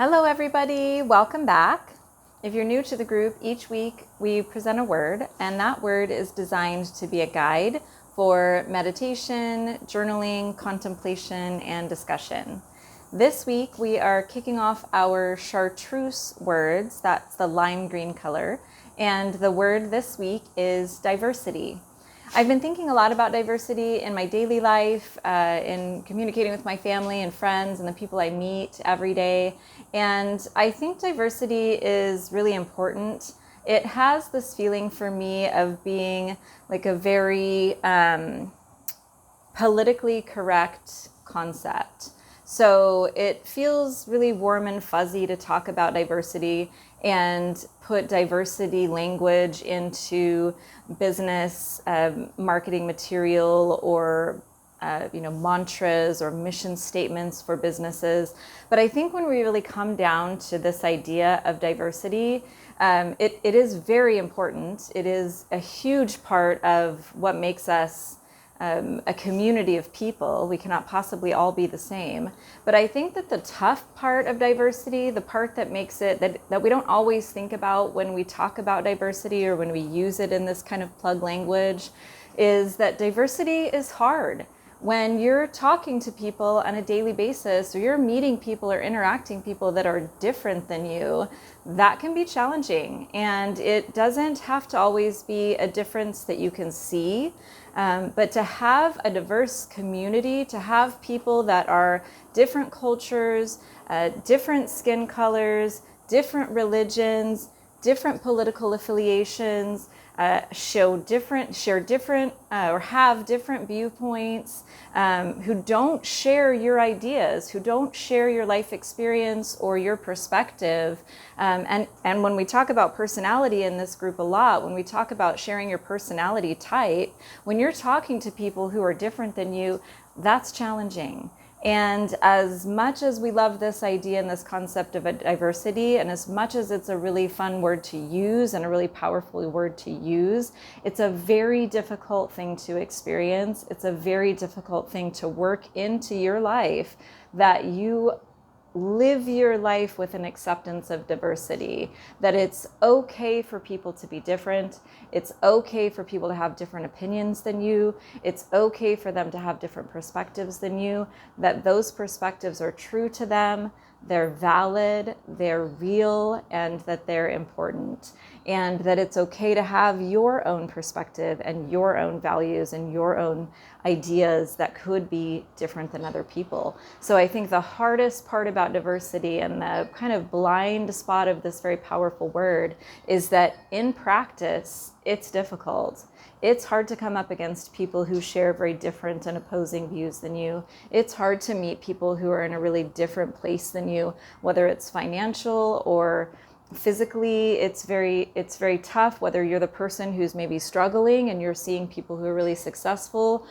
Hello everybody, welcome back. If you're new to the group, each week we present a word, and that word is designed to be a guide for meditation, journaling, contemplation, and discussion. This week we are kicking off our chartreuse words, that's the lime green color, and the word this week is diversity. I've been thinking a lot about diversity in my daily life, in communicating with my family and friends and the people I meet every day. And I think diversity is really important. It has this feeling for me of being like a very politically correct concept. So it feels really warm and fuzzy to talk about diversity and put diversity language into business marketing material or mantras or mission statements for businesses. But I think when we really come down to this idea of diversity, it is very important. It is a huge part of what makes us a community of people. We cannot possibly all be the same. But I think that the tough part of diversity, the part that makes it that we don't always think about when we talk about diversity or when we use it in this kind of plug language, is that diversity is hard. When you're talking to people on a daily basis, or you're meeting people or interacting people that are different than you, that can be challenging. And it doesn't have to always be a difference that you can see, but to have a diverse community, to have people that are different cultures, different skin colors, different religions, different political affiliations, share different or have different viewpoints, who don't share your ideas, who don't share your life experience or your perspective. And when we talk about personality in this group a lot, when we talk about sharing your personality type, when you're talking to people who are different than you, that's challenging. And as much as we love this idea and this concept of a diversity, and as much as it's a really fun word to use and a really powerful word to use, it's a very difficult thing to experience. It's a very difficult thing to work into your life, that you live your life with an acceptance of diversity, that it's okay for people to be different. It's okay for people to have different opinions than you. It's okay for them to have different perspectives than you, that those perspectives are true to them, they're valid, they're real, and that they're important. And that it's okay to have your own perspective and your own values and your own ideas that could be different than other people. So I think the hardest part about diversity and the kind of blind spot of this very powerful word is that in practice, it's difficult. It's hard to come up against people who share very different and opposing views than you. It's hard to meet people who are in a really different place than you, whether it's financial or physically. It's very tough, whether you're the person who's maybe struggling and you're seeing people who are really successful,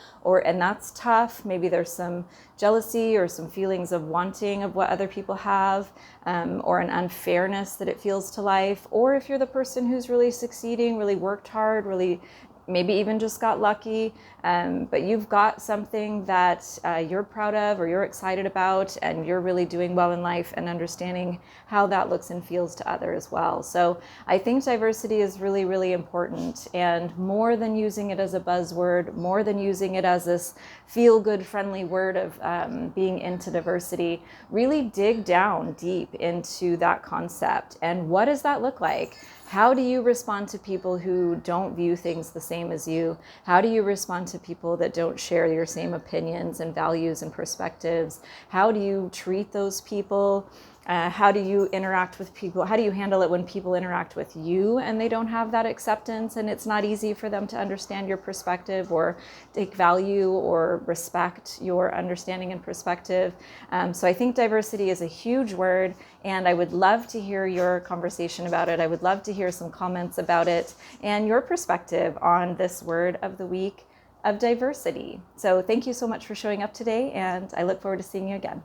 and that's tough. Maybe there's some jealousy or some feelings of wanting of what other people have, or an unfairness that it feels to life. Or if you're the person who's really succeeding, really worked hard, really maybe even just got lucky, but you've got something that you're proud of or you're excited about, and you're really doing well in life, and understanding how that looks and feels to others as well. So I think diversity is really, really important, and more than using it as a buzzword, more than using it as this feel-good, friendly word of being into diversity, really dig down deep into that concept. And what does that look like? How do you respond to people who don't view things the same as you? How do you respond to people that don't share your same opinions and values and perspectives? How do you treat those people? How do you interact with people? How do you handle it when people interact with you and they don't have that acceptance, and it's not easy for them to understand your perspective or take value or respect your understanding and perspective? So I think diversity is a huge word, and I would love to hear your conversation about it. I would love to hear some comments about it and your perspective on this word of the week of diversity. So thank you so much for showing up today, and I look forward to seeing you again.